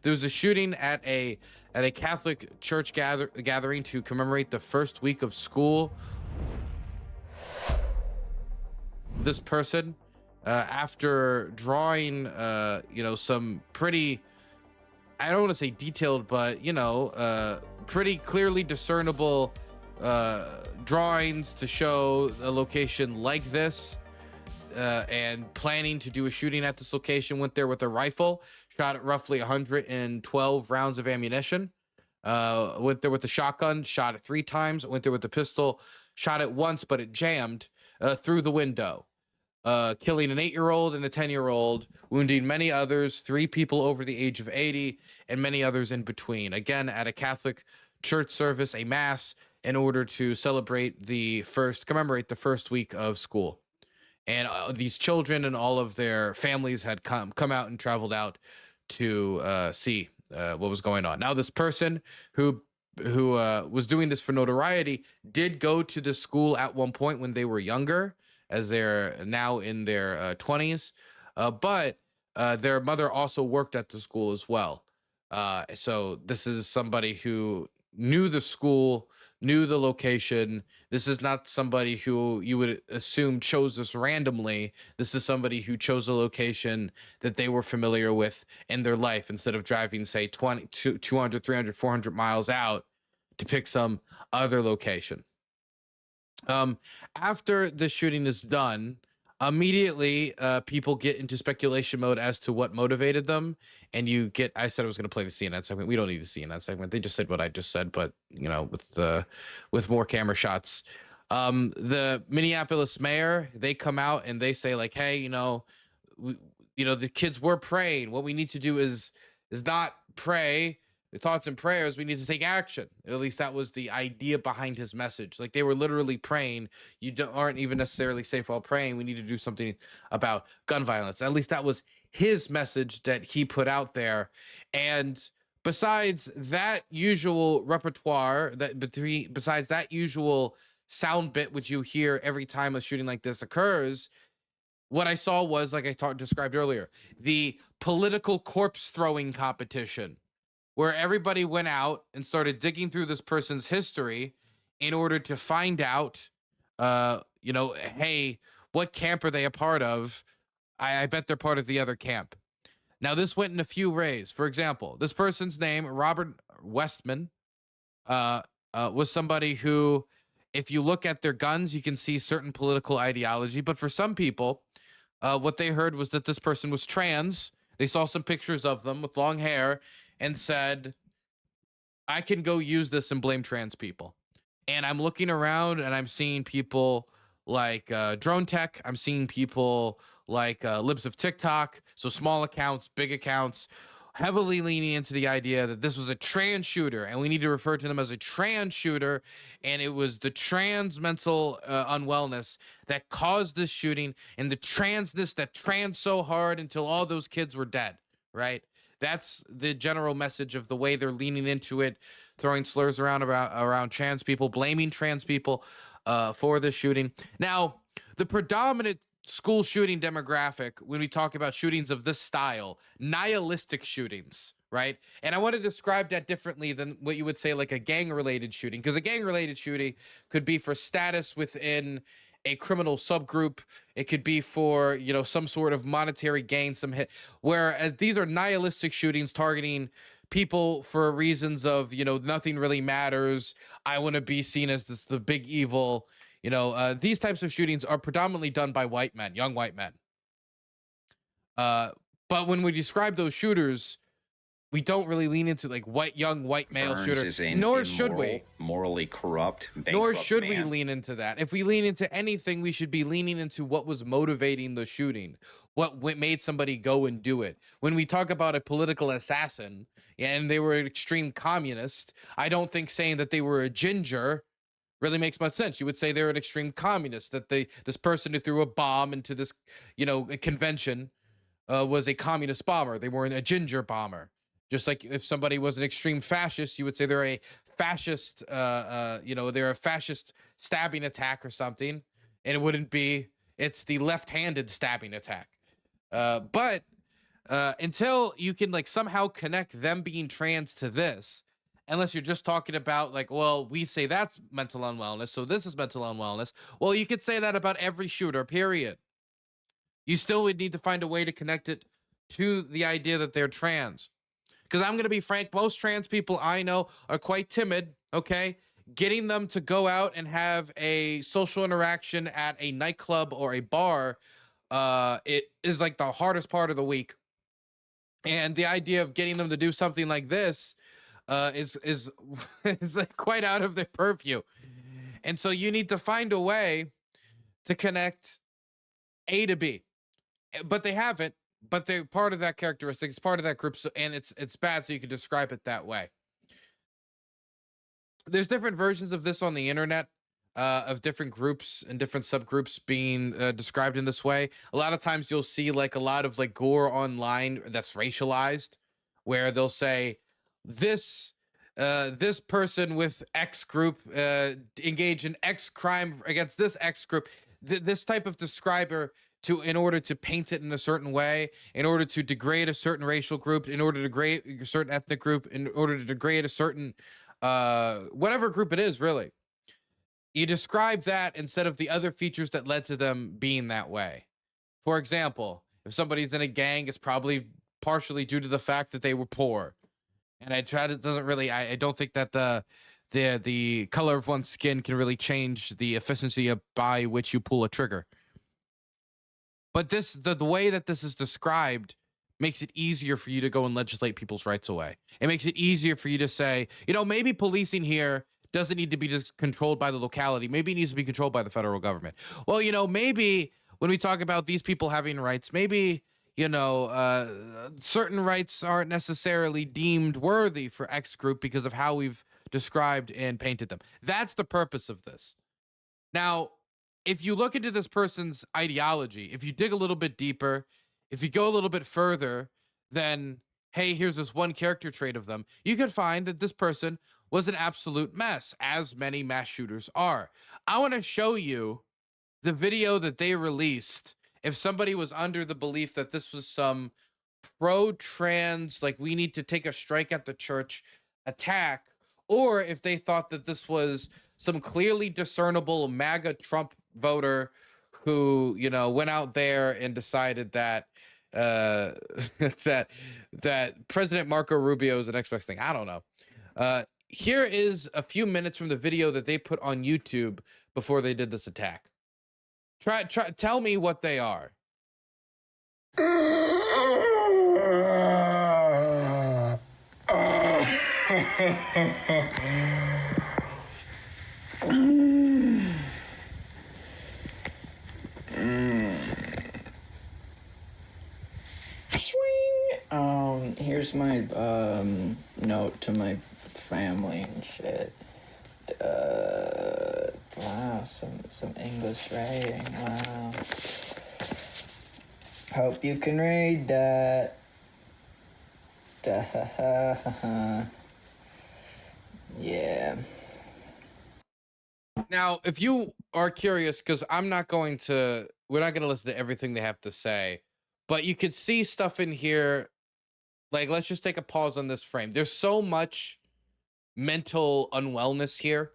There was a shooting at a Catholic church gathering to commemorate the first week of school. This person, after drawing, some pretty, I don't want to say detailed, but pretty clearly discernible drawings to show a location like this, and planning to do a shooting at this location, went there with a rifle, shot at roughly 112 rounds of ammunition. Went there with the shotgun, shot it 3 times. Went there with the pistol, shot it once, but it jammed through the window, killing an 8-year-old and a 10-year-old, wounding many others, 3 people over the age of 80, and many others in between. Again, at a Catholic church service, a mass, in order to commemorate the first week of school. And these children and all of their families had come out and traveled out to see what was going on. Now, this person who was doing this for notoriety did go to the school at one point when they were younger, as they're now in their 20s, but their mother also worked at the school as well. So this is somebody who knew the school, knew the location. This is not somebody who you would assume chose this randomly. This is somebody who chose a location that they were familiar with in their life, instead of driving, say, 200, 300, 400 miles out to pick some other location. After the shooting is done, immediately people get into speculation mode as to what motivated them. And I said I was going to play the CNN segment. We don't need the CNN segment. They just said what I just said, but with more camera shots. The Minneapolis mayor, they come out and they say, like, hey, the kids were praying. What we need to do is not pray the thoughts and prayers. We need to take action. At least that was the idea behind his message. Like, they were literally praying. Aren't even necessarily safe while praying. We need to do something about gun violence. At least that was his message that he put out there. And besides that usual repertoire, besides that usual sound bit which you hear every time a shooting like this occurs, what I saw was, like I described earlier, the political corpse throwing competition, where everybody went out and started digging through this person's history in order to find out, hey, what camp are they a part of? I bet they're part of the other camp. Now, this went in a few ways. For example, this person's name, Robert Westman, was somebody who, if you look at their guns, you can see certain political ideology. But for some people, what they heard was that this person was trans. They saw some pictures of them with long hair and said, I can go use this and blame trans people. And I'm looking around and I'm seeing people like Drone Tech. I'm seeing people like Libs of TikTok. So small accounts, big accounts, heavily leaning into the idea that this was a trans shooter and we need to refer to them as a trans shooter. And it was the trans mental unwellness that caused this shooting, and the transness that trans so hard until all those kids were dead, right? That's the general message of the way they're leaning into it, throwing slurs around trans people, blaming trans people for this shooting. Now, the predominant school shooting demographic, when we talk about shootings of this style, nihilistic shootings, right? And I want to describe that differently than what you would say like a gang-related shooting, because a gang-related shooting could be for status within a criminal subgroup. It could be for, some sort of monetary gain, some hit. Whereas these are nihilistic shootings targeting people for reasons of, nothing really matters. I want to be seen as the big evil. These types of shootings are predominantly done by white men, young white men. But when we describe those shooters, we don't really lean into like young white male shooter, nor should we. Morally corrupt. Nor should we lean into that. If we lean into anything, we should be leaning into what was motivating the shooting, what made somebody go and do it. When we talk about a political assassin and they were an extreme communist, I don't think saying that they were a ginger really makes much sense. You would say they're an extreme communist, that this person who threw a bomb into this, a convention was a communist bomber. They weren't a ginger bomber. Just like if somebody was an extreme fascist, you would say they're a fascist, they're a fascist stabbing attack or something. And it's the left-handed stabbing attack. But until you can like somehow connect them being trans to this, unless you're just talking about like, well, we say that's mental unwellness, so this is mental unwellness. Well, you could say that about every shooter, period. You still would need to find a way to connect it to the idea that they're trans. Because I'm going to be frank, most trans people I know are quite timid, okay? Getting them to go out and have a social interaction at a nightclub or a bar, it is like the hardest part of the week. And the idea of getting them to do something like this is is like quite out of their purview. And so you need to find a way to connect A to B. But they haven't, but they're part of that characteristic. It's part of that group, so, and it's bad, so you can describe it that way. There's different versions of this on the internet, of different groups and different subgroups being described in this way. A lot of times you'll see like a lot of like gore online that's racialized, where they'll say this this person with X group engaged in X crime against this X group. This type of describer, to in order to paint it in a certain way, in order to degrade a certain racial group, in order to degrade a certain ethnic group, in order to degrade a certain whatever group it is, really. You describe that instead of the other features that led to them being that way. For example, if somebody's in a gang, it's probably partially due to the fact that they were poor. And I try to doesn't really I don't think that the color of one's skin can really change the efficiency by which you pull a trigger. But this the way that this is described makes it easier for you to go and legislate people's rights away. It makes it easier for you to say, you know, maybe policing here doesn't need to be just controlled by the locality. Maybe it needs to be controlled by the federal government. Well, you know, maybe when we talk about these people having rights, maybe, you know, certain rights aren't necessarily deemed worthy for X group because of how we've described and painted them. That's the purpose of this. Now, if you look into this person's ideology, if you dig a little bit deeper, if you go a little bit further, then hey, here's this one character trait of them, you could find that this person was an absolute mess, as many mass shooters are. I want to show you the video that they released if somebody was under the belief that this was some pro-trans, like we need to take a strike at the church attack, or if they thought that this was some clearly discernible MAGA Trump voter who, you know, went out there and decided that that President Marco Rubio is the next best thing. I don't know. Here is a few minutes from the video that they put on YouTube before they did this attack. Tell me what they are. Here's my note to my family and shit. Wow, some English writing. Wow. Hope you can read that. Yeah. Now, if you are curious, because we're not going to listen to everything they have to say, but you could see stuff in here. Like, let's just take a pause on this frame. There's so much mental unwellness here,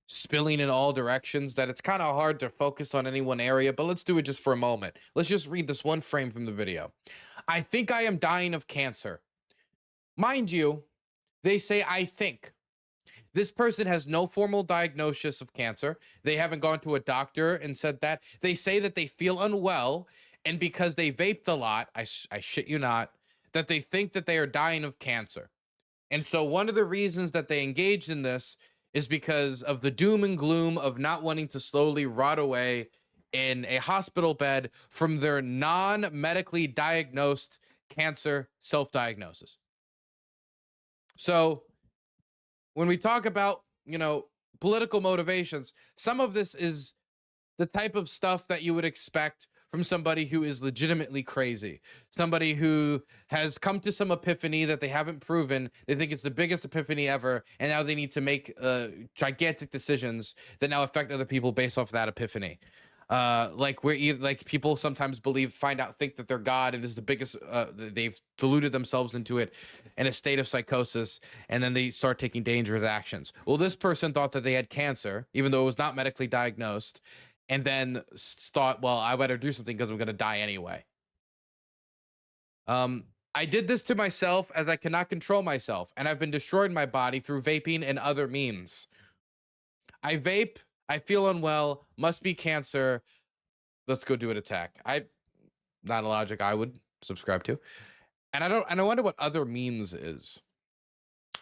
spilling in all directions, that it's kind of hard to focus on any one area, but let's do it just for a moment. Let's just read this one frame from the video. I think I am dying of cancer. Mind you, they say I think. This person has no formal diagnosis of cancer. They haven't gone to a doctor and said that. They say that they feel unwell, and because they vaped a lot, I shit you not, that they think that they are dying of cancer. And so one of the reasons that they engaged in this is because of the doom and gloom of not wanting to slowly rot away in a hospital bed from their non-medically diagnosed cancer self-diagnosis. So when we talk about, you know, political motivations, some of this is the type of stuff that you would expect from somebody who is legitimately crazy, somebody who has come to some epiphany that they haven't proven. They think it's the biggest epiphany ever, and now they need to make gigantic decisions that now affect other people based off that epiphany. Like like people sometimes think that they're God and is the biggest. They've deluded themselves into it in a state of psychosis, and then they start taking dangerous actions. Well, this person thought that they had cancer, even though it was not medically diagnosed, and then thought, well, I better do something because I'm going to die anyway. I did this to myself as I cannot control myself, and I've been destroying my body through vaping and other means. I vape. I feel unwell. Must be cancer. Let's go do an attack. Not a logic I would subscribe to. And I wonder what other means is.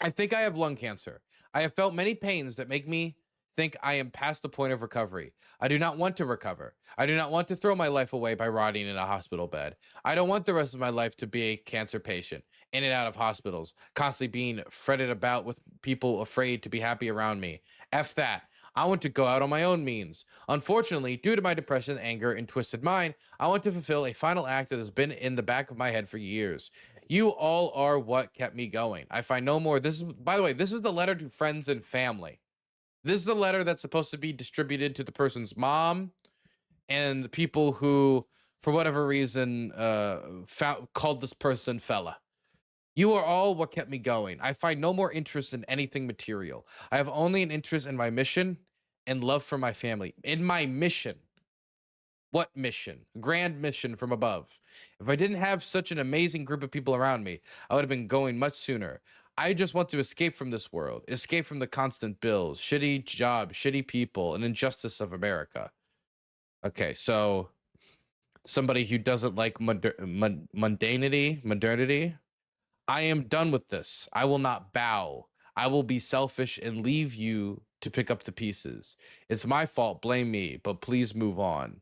I think I have lung cancer. I have felt many pains that make me think I am past the point of recovery. I do not want to recover. I do not want to throw my life away by rotting in a hospital bed. I don't want the rest of my life to be a cancer patient, in and out of hospitals, constantly being fretted about with people afraid to be happy around me. F that. I want to go out on my own means. Unfortunately, due to my depression, anger, and twisted mind, I want to fulfill a final act that has been in the back of my head for years. You all are what kept me going. I find no more. This is, by the way, this is the letter to friends and family. This is the letter that's supposed to be distributed to the person's mom and the people who, for whatever reason, called this person fella. You are all what kept me going. I find no more interest in anything material. I have only an interest in my mission and love for my family. In my mission. What mission? Grand mission from above. If I didn't have such an amazing group of people around me, I would have been going much sooner. I just want to escape from this world, escape from the constant bills, shitty jobs, shitty people, and injustice of America. Okay, so somebody who doesn't like modernity. I am done with this. I will not bow. I will be selfish and leave you to pick up the pieces. It's my fault. Blame me, but please move on.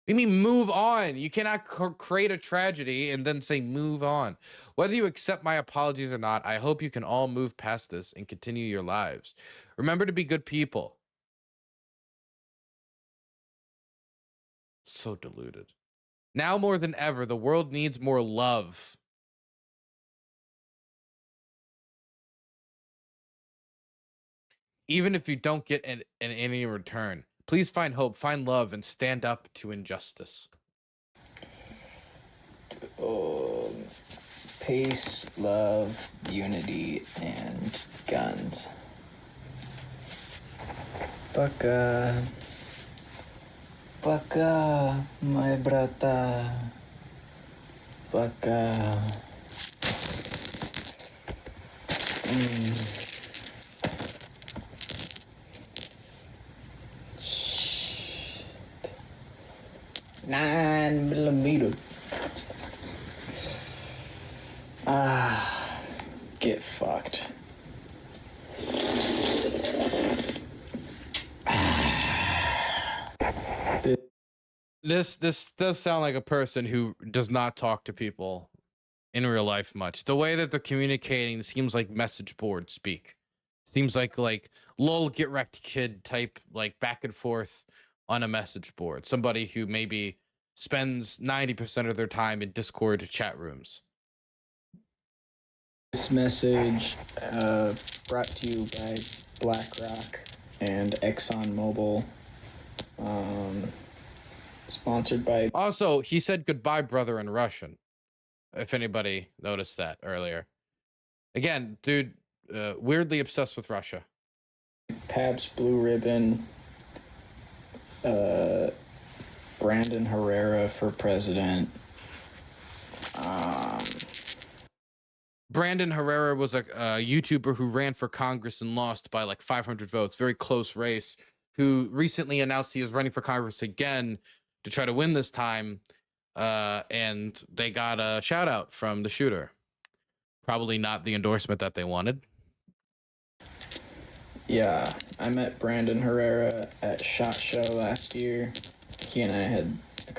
You mean move on? You cannot create a tragedy and then say move on. Whether you accept my apologies or not, I hope you can all move past this and continue your lives. Remember to be good people. So deluded. Now more than ever, the world needs more love. Even if you don't get any return, please find hope, find love, and stand up to injustice. Peace, love, unity, and guns. Пока. Пока, my brata. Пока. Shit. 9mm. Get fucked. This does sound like a person who does not talk to people in real life much. The way that they're communicating seems like message board speak. Seems like lol get wrecked kid type, like back and forth on a message board. Somebody who maybe spends 90% of their time in Discord chat rooms. This message brought to you by BlackRock and ExxonMobil. Sponsored by... Also, he said goodbye, brother, in Russian. If anybody noticed that earlier. Again, dude, weirdly obsessed with Russia. Pabst Blue Ribbon. Brandon Herrera for president. Brandon Herrera was a YouTuber who ran for Congress and lost by like 500 votes. Very close race. Who recently announced he was running for Congress again to try to win this time. And they got a shout out from the shooter. Probably not the endorsement that they wanted. Yeah, I met Brandon Herrera at SHOT Show last year. He and I had a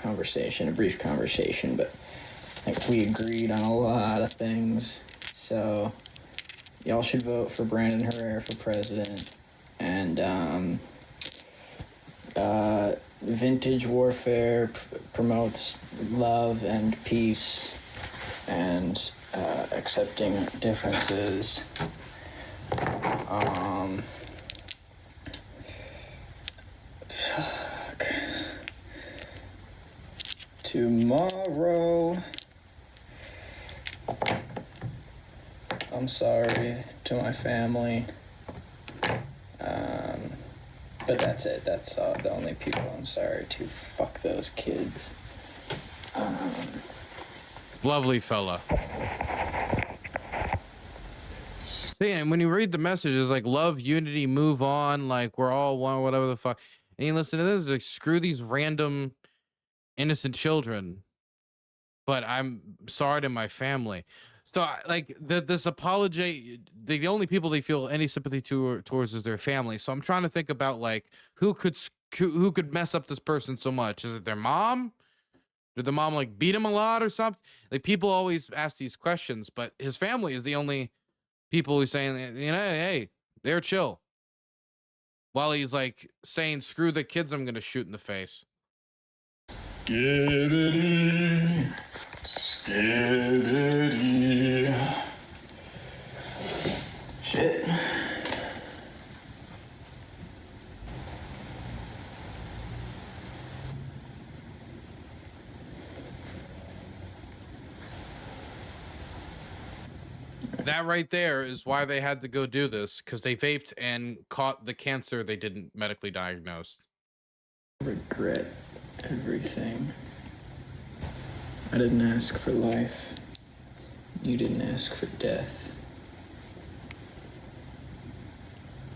brief conversation, but I think we agreed on a lot of things. So y'all should vote for Brandon Herrera for president. And Vintage Warfare promotes love and peace and accepting differences. Fuck. tomorrow. I'm sorry to my family. But that's it. That's the only people I'm sorry to. Fuck those kids. Lovely fella. See, and when you read the messages like love, unity, move on, like we're all one, whatever the fuck. And you listen to this, like screw these random innocent children. But I'm sorry to my family. So like this apology, the only people they feel any sympathy towards is their family. So I'm trying to think about like who could mess up this person so much. Is it their mom? Did the mom like beat him a lot or something? Like people always ask these questions, but his family is the only people who's saying, you know, hey, they're chill. While he's like saying, screw the kids, I'm gonna shoot in the face. Skibbity, skibbity. Shit. That right there is why they had to go do this, because they vaped and caught the cancer they didn't medically diagnose. Regret everything. I didn't ask for life. You didn't ask for death.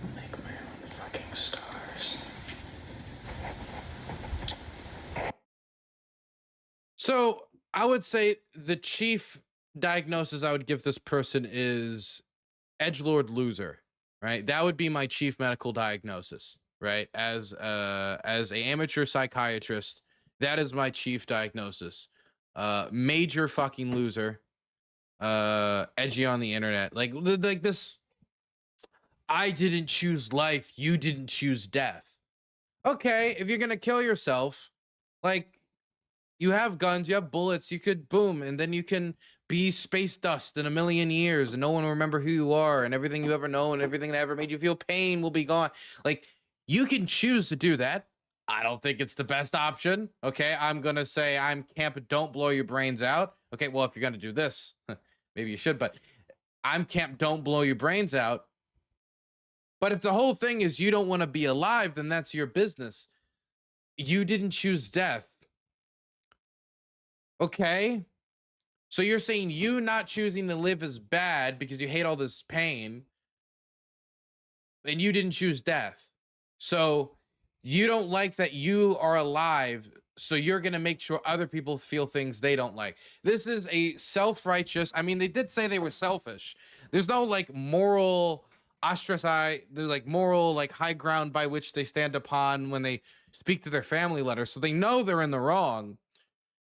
I'll make my own fucking stars. So I would say the chief diagnosis I would give this person is edgelord loser, right? That would be my chief medical diagnosis, right? As a amateur psychiatrist, that is my chief diagnosis. Major fucking loser, edgy on the internet, like this. I didn't choose life, you didn't choose death. Okay, if you're gonna kill yourself, like, you have guns, you have bullets, you could boom, and then you can be space dust in a million years and no one will remember who you are, and everything you ever know and everything that ever made you feel pain will be gone. Like, you can choose to do that. I don't think it's the best option. Okay, I'm gonna say I'm camp don't blow your brains out. Okay, well, if you're gonna do this, maybe you should, but I'm camp don't blow your brains out. But if the whole thing is you don't want to be alive, then that's your business. You didn't choose death. Okay, so you're saying you not choosing to live is bad because you hate all this pain, and you didn't choose death. So you don't like that you are alive, so you're going to make sure other people feel things they don't like. This is a self-righteous, I mean, they did say they were selfish. There's no like moral ostracize, there's like moral like high ground by which they stand upon when they speak to their family letter, so they know they're in the wrong.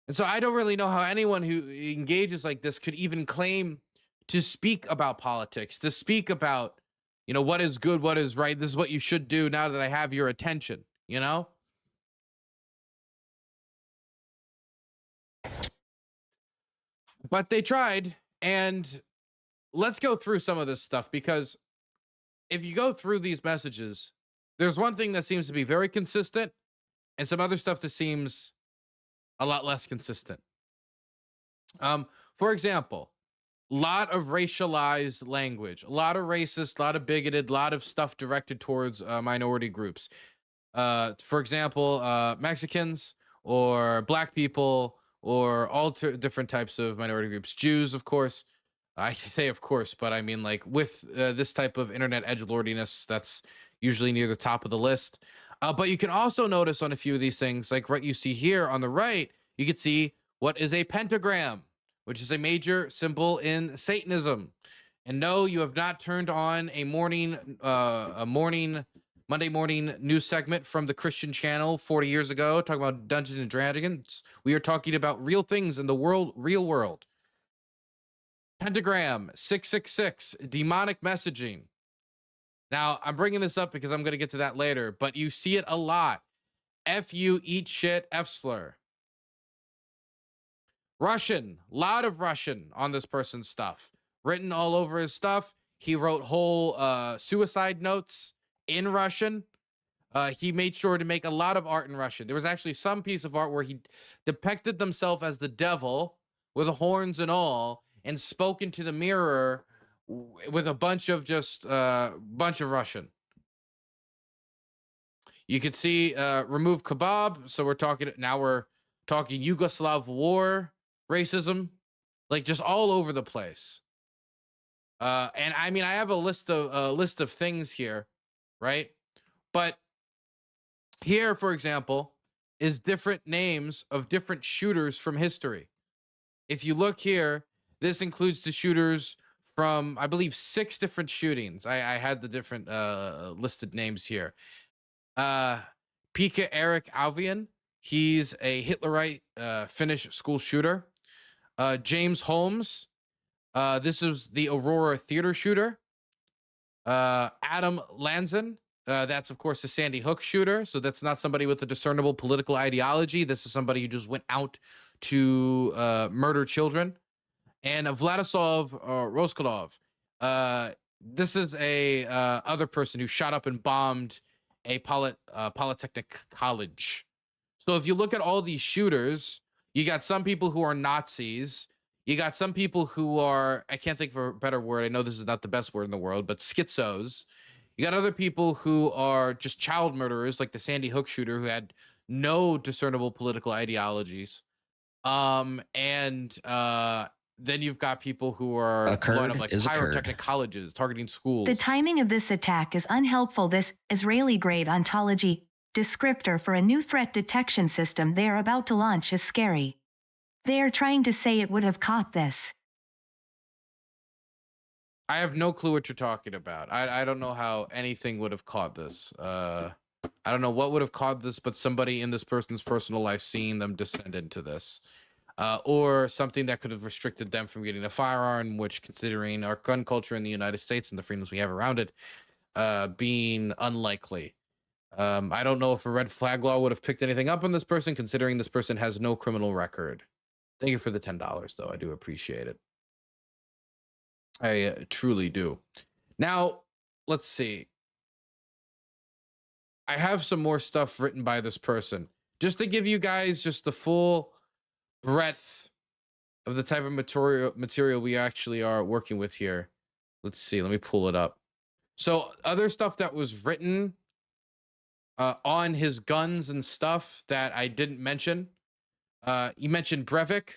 And so I don't really know how anyone who engages like this could even claim to speak about politics, to speak about, you know, what is good, what is right. This is what you should do now that I have your attention, you know? But they tried, and let's go through some of this stuff, because if you go through these messages, there's one thing that seems to be very consistent and some other stuff that seems a lot less consistent. For example, a lot of racialized language, a lot of racist, a lot of bigoted, a lot of stuff directed towards minority groups. For example, Mexicans or black people or all different types of minority groups. Jews, of course. I say of course, but I mean like with this type of internet edgelordiness, that's usually near the top of the list. But you can also notice on a few of these things, like what you see here on the right, you can see what is a pentagram, which is a major symbol in Satanism. And no, you have not turned on a Monday morning news segment from the Christian channel 40 years ago, talking about Dungeons and Dragons. We are talking about real things in the real world. Pentagram, 666, demonic messaging. Now, I'm bringing this up because I'm going to get to that later, but you see it a lot. F you, eat shit, F slur. Russian, lot of Russian on this person's stuff. Written all over his stuff. He wrote whole suicide notes in Russian. He made sure to make a lot of art in Russian. There was actually some piece of art where he depicted himself as the devil with horns and all, and spoke into the mirror with a bunch of bunch of Russian. You could see remove kebab. So we're talking Yugoslav war racism, like just all over the place. And I mean, I have a list of things here, right? But here, for example, is different names of different shooters from history. If you look here, this includes the shooters from, I believe, 6 different shootings. I had the different listed names here. Pekka Erik Alvian, he's a Hitlerite Finnish school shooter. James Holmes, this is the Aurora Theater shooter. Adam Lanzan, that's of course the Sandy Hook shooter. So that's not somebody with a discernible political ideology. This is somebody who just went out to murder children. And Vladislav Roskolov, this is a other person who shot up and bombed a polytechnic college. So if you look at all these shooters, you got some people who are Nazis. You got some people who are, I can't think of a better word. I know this is not the best word in the world, but schizos. You got other people who are just child murderers, like the Sandy Hook shooter, who had no discernible political ideologies. Then you've got people who are blowing up like pyrotechnic colleges, targeting schools. The timing of this attack is unhelpful. This Israeli-grade ontology descriptor for a new threat detection system they are about to launch is scary. They are trying to say it would have caught this. I have no clue what you're talking about. I don't know how anything would have caught this. I don't know what would have caught this, but somebody in this person's personal life seeing them descend into this. Or something that could have restricted them from getting a firearm, which, considering our gun culture in the United States and the freedoms we have around it, being unlikely. I don't know if a red flag law would have picked anything up on this person, considering this person has no criminal record. Thank you for the $10, though. I do appreciate it. I truly do. Now, let's see. I have some more stuff written by this person, just to give you guys just the full breadth of the type of material we actually are working with here. Let's see. Let me pull it up. So other stuff that was written on his guns and stuff that I didn't mention. You mentioned Breivik.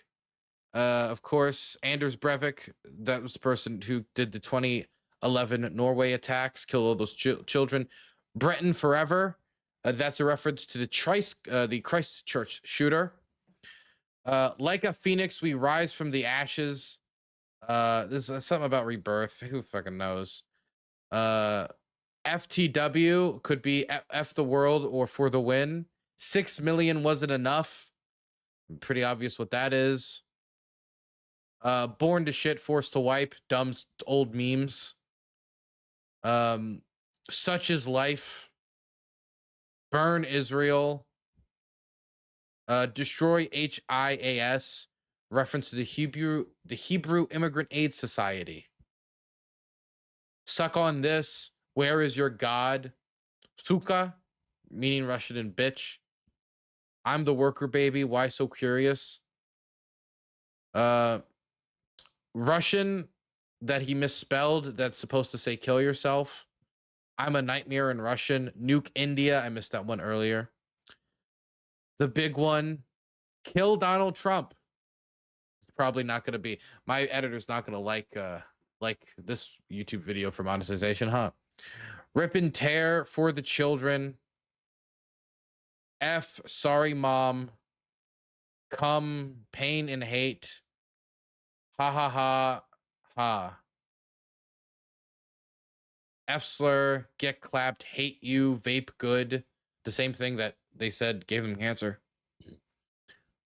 Of course, Anders Breivik. That was the person who did the 2011 Norway attacks, killed all those children. Breton Forever. That's a reference to the Christchurch shooter. Like a phoenix, we rise from the ashes. This is something about rebirth. Who fucking knows? FTW could be F the world or for the win. 6 million wasn't enough. Pretty obvious what that is. Born to shit, forced to wipe. Dumb old memes. Such is life. Burn Israel. Destroy HIAS, reference to the Hebrew Immigrant Aid Society. Suck on this. Where is your God? Suka, meaning Russian and bitch. I'm the worker baby. Why so curious? Russian that he misspelled. That's supposed to say kill yourself. I'm a nightmare in Russian. Nuke India. I missed that one earlier. The big one, kill Donald Trump. It's probably not going to be. My editor's not going to like this YouTube video for monetization, huh? Rip and tear for the children. F, sorry, mom. Come, pain and hate. Ha ha ha ha. F slur, get clapped, hate you, vape good. The same thing that they said gave him cancer.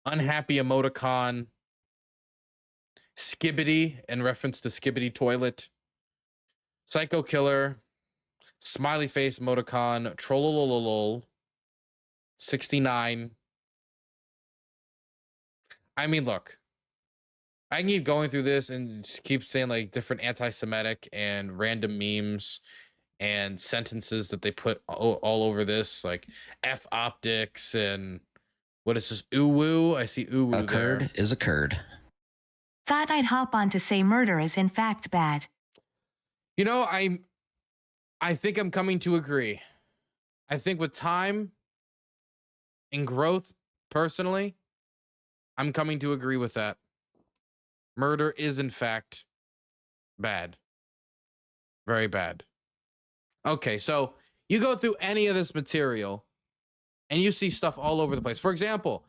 Unhappy emoticon. Skibbity, in reference to Skibbity toilet. Psycho killer. Smiley face emoticon. Trollololol. 69. I mean, look. I can keep going through this and just keep saying like different anti-Semitic and random memes and sentences that they put all over this, like F optics and what is this? Uwu? I see uwu A there. curd is a curd. Thought I'd hop on to say murder is in fact bad. You know, I think I'm coming to agree. I think with time and growth, personally, I'm coming to agree with that. Murder is in fact bad. Very bad. Okay, so you go through any of this material and you see stuff all over the place. For example,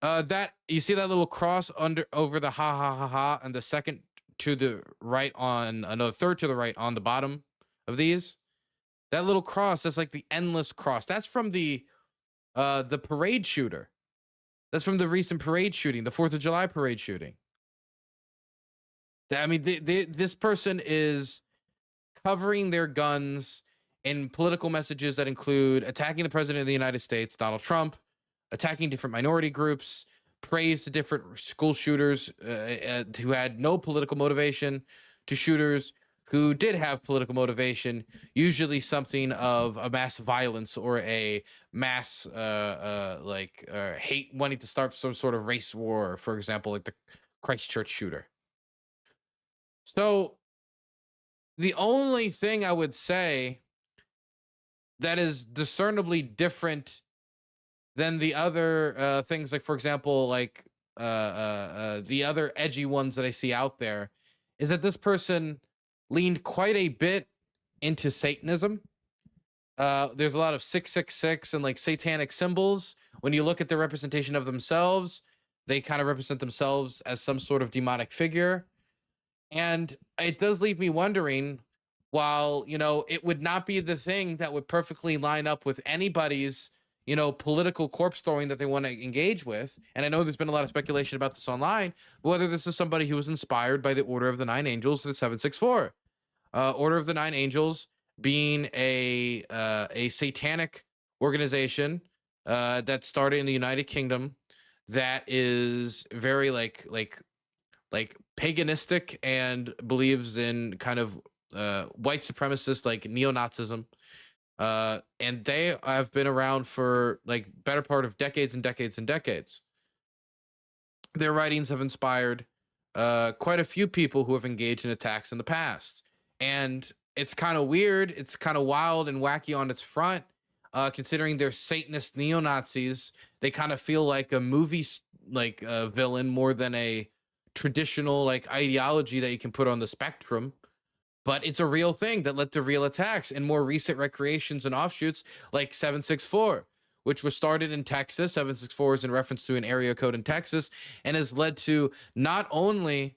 that you see that little cross over the ha ha ha ha, and the second to the right on another third to the right on the bottom of these. That little cross, that's like the endless cross. That's from the parade shooter. That's from the recent parade shooting, the 4th of July parade shooting. I mean, this person is covering their guns in political messages that include attacking the president of the United States, Donald Trump, attacking different minority groups, praise to different school shooters who had no political motivation, to shooters who did have political motivation, usually something of a mass violence or a mass hate, wanting to start some sort of race war, for example, like the Christchurch shooter. So the only thing I would say that is discernibly different than the other things, like, for example, like the other edgy ones that I see out there, is that this person leaned quite a bit into Satanism. There's a lot of 666 and like satanic symbols. When you look at the representation of themselves, they kind of represent themselves as some sort of demonic figure. And it does leave me wondering, while, you know, it would not be the thing that would perfectly line up with anybody's, you know, political corpse throwing that they want to engage with. And I know there's been a lot of speculation about this online, whether this is somebody who was inspired by the Order of the Nine Angels, the 764. Order of the Nine Angels being a satanic organization that started in the United Kingdom that is very like paganistic and believes in kind of white supremacist, like neo-Nazism. And they have been around for like better part of decades and decades and decades. Their writings have inspired quite a few people who have engaged in attacks in the past. And it's kind of weird. It's kind of wild and wacky on its front, considering they're Satanist neo-Nazis. They kind of feel like a movie villain more than a traditional like ideology that you can put on the spectrum. But it's a real thing that led to real attacks and more recent recreations and offshoots, like 764, which was started in Texas. 764 is in reference to an area code in Texas, and has led to not only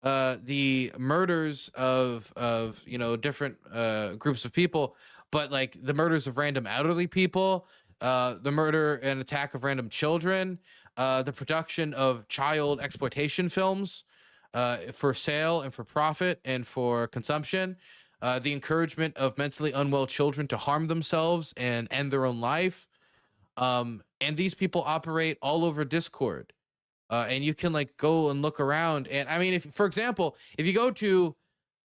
the murders of you know, different groups of people, but like the murders of random elderly people, the murder and attack of random children, the production of child exploitation films for sale and for profit and for consumption, the encouragement of mentally unwell children to harm themselves and end their own life. And these people operate all over Discord. And you can like go and look around. And I mean, if, for example, if you go to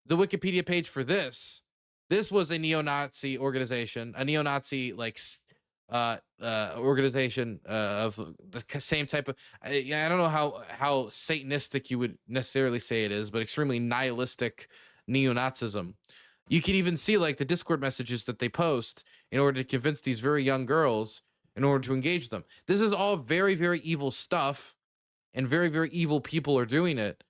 the Wikipedia page for this was a neo-Nazi organization, a neo-Nazi like organization of the same type of, I don't know how Satanistic you would necessarily say it is, but extremely nihilistic neo-Nazism. You can even see like the Discord messages that they post in order to convince these very young girls in order to engage them. This is all very, very evil stuff, and very, very evil people are doing it.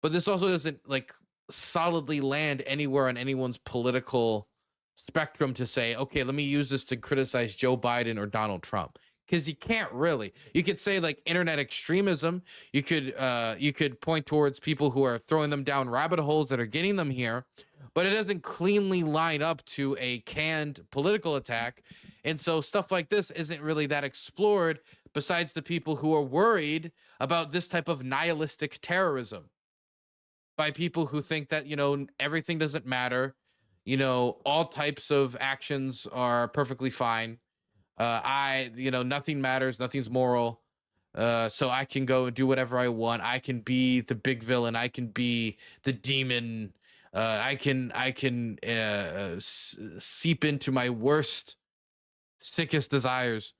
But this also doesn't like solidly land anywhere on anyone's political spectrum to say, okay, let me use this to criticize Joe Biden or Donald Trump. Because you can't really. You could say like internet extremism. You could point towards people who are throwing them down rabbit holes that are getting them here, but it doesn't cleanly line up to a canned political attack. And so stuff like this isn't really that explored, besides the people who are worried about this type of nihilistic terrorism by people who think that, you know, everything doesn't matter. You know, all types of actions are perfectly fine. Nothing matters. Nothing's moral. So I can go and do whatever I want. I can be the big villain. I can be the demon. I can seep into my worst, sickest desires.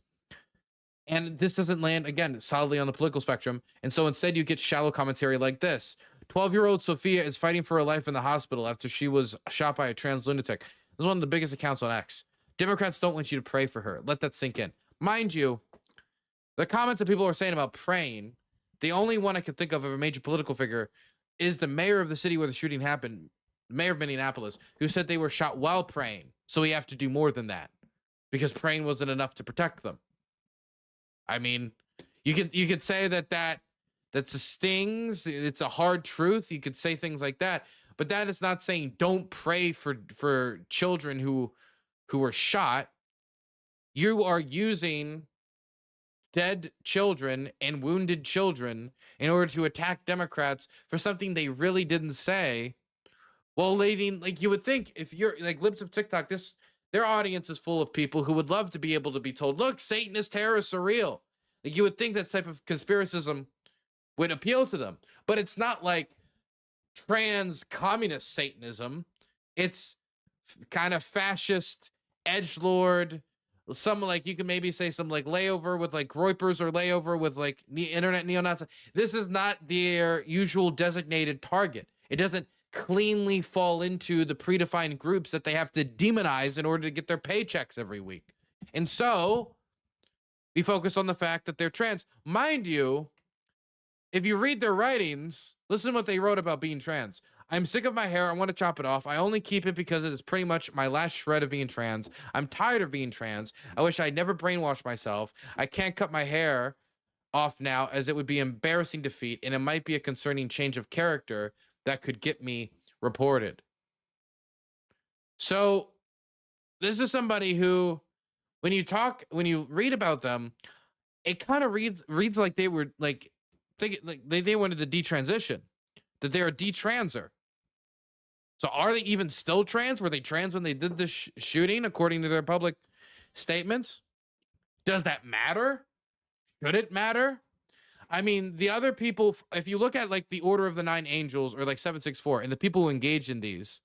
And this doesn't land, again, solidly on the political spectrum. And so instead you get shallow commentary like this. 12-year-old Sophia is fighting for her life in the hospital after she was shot by a trans lunatic. This is one of the biggest accounts on X. Democrats don't want you to pray for her. Let that sink in. Mind you, the comments that people are saying about praying, the only one I could think of a major political figure is the mayor of the city where the shooting happened, the mayor of Minneapolis, who said they were shot while praying. So we have to do more than that because praying wasn't enough to protect them. I mean, you could say that's a stings. It's a hard truth. You could say things like that, but that is not saying don't pray for children who were shot. You are using dead children and wounded children in order to attack Democrats for something they really didn't say. Well, like you would think if you're like Libs of TikTok, their audience is full of people who would love to be able to be told, look, Satanist terrorists are real. Like you would think that type of conspiracism would appeal to them, but it's not like trans communist Satanism. It's kind of fascist, edgelord, some like you can maybe say some like layover with like Reupers or layover with like internet neo-Nazi. This is not their usual designated target. It doesn't cleanly fall into the predefined groups that they have to demonize in order to get their paychecks every week. And so we focus on the fact that they're trans. Mind you, if you read their writings, listen to what they wrote about being trans. I'm sick of my hair. I want to chop it off. I only keep it because it is pretty much my last shred of being trans. I'm tired of being trans. I wish I'd never brainwashed myself. I can't cut my hair off now as it would be embarrassing defeat, and it might be a concerning change of character that could get me reported. So this is somebody who, when you read about them, it kind of reads like they were like they wanted to detransition, that they're a detranser. So are they even still trans? Were they trans when they did this shooting, according to their public statements? Does that matter? Should it matter? I mean, the other people, if you look at like the Order of the Nine Angels or like 764 and the people who engage in these,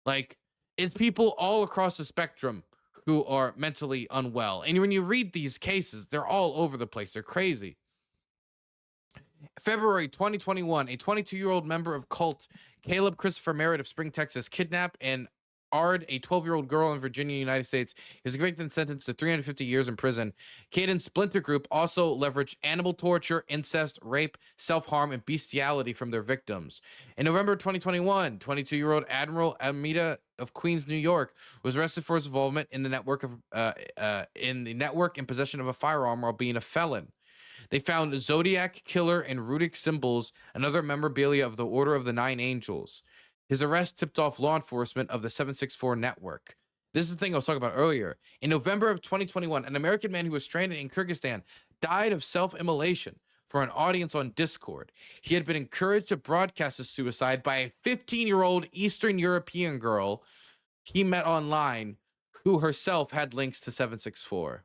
like it's people all across the spectrum who are mentally unwell. And when you read these cases, they're all over the place. They're crazy. February 2021, a 22-year-old member of cult, Caleb Christopher Merritt of Spring, Texas, kidnapped and AR'd a 12-year-old girl in Virginia, United States. He was convicted and sentenced to 350 years in prison. Caden's splinter group also leveraged animal torture, incest, rape, self-harm, and bestiality from their victims. In November 2021, 22-year-old Admiral Amita of Queens, New York, was arrested for his involvement in the network in possession of a firearm while being a felon. They found Zodiac Killer and Rudic symbols and other memorabilia of the Order of the Nine Angels. His arrest tipped off law enforcement of the 764 network. This is the thing I was talking about earlier. In November of 2021, an American man who was stranded in Kyrgyzstan died of self-immolation for an audience on Discord. He had been encouraged to broadcast his suicide by a 15-year-old Eastern European girl he met online who herself had links to 764.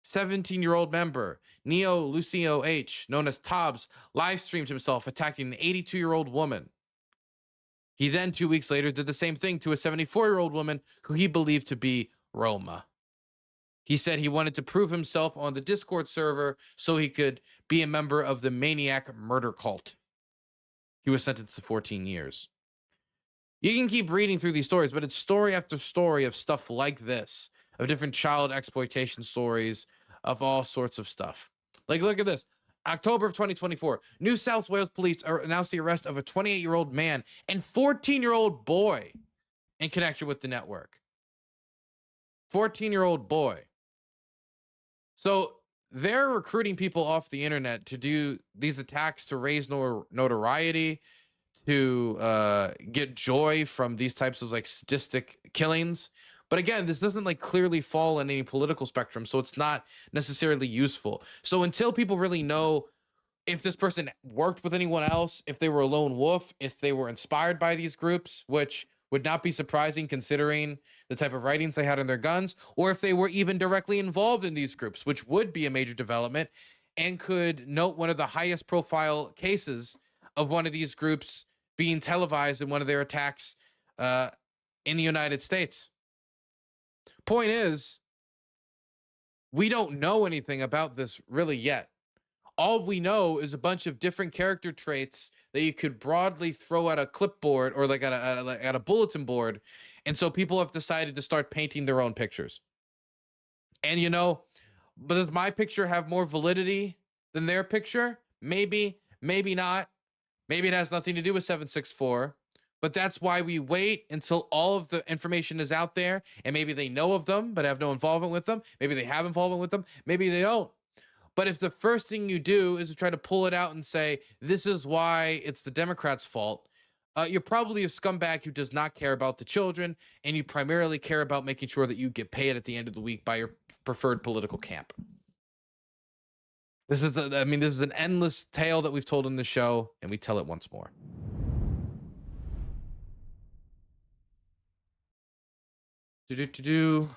17-year-old member Neo Lucio H, known as Tobbs, live streamed himself attacking an 82-year-old woman. He then, 2 weeks later, did the same thing to a 74-year-old woman who he believed to be Roma. He said he wanted to prove himself on the Discord server so he could be a member of the maniac murder cult. He was sentenced to 14 years. You can keep reading through these stories, but it's story after story of stuff like this, of different child exploitation stories, of all sorts of stuff. Like, look at this. October of 2024, New South Wales police announced the arrest of a 28-year-old man and 14-year-old boy in connection with the network. 14-year-old boy. So they're recruiting people off the internet to do these attacks to raise notoriety, to get joy from these types of like sadistic killings. But again, this doesn't like clearly fall in any political spectrum, so it's not necessarily useful. So until people really know if this person worked with anyone else, if they were a lone wolf, if they were inspired by these groups, which would not be surprising considering the type of writings they had on their guns, or if they were even directly involved in these groups, which would be a major development and could note one of the highest profile cases of one of these groups being televised in one of their attacks in the United States. Point is, we don't know anything about this really yet. All we know is a bunch of different character traits that you could broadly throw at a clipboard or like at a bulletin board. And so people have decided to start painting their own pictures. And but does my picture have more validity than their picture? Maybe, maybe not. Maybe it has nothing to do with 764. But that's why we wait until all of the information is out there, and maybe they know of them but have no involvement with them. Maybe they have involvement with them. Maybe they don't. But if the first thing you do is to try to pull it out and say, this is why it's the Democrats' fault, you're probably a scumbag who does not care about the children, and you primarily care about making sure that you get paid at the end of the week by your preferred political camp. This is an endless tale that we've told in the show, and we tell it once more. Do-do-do-do.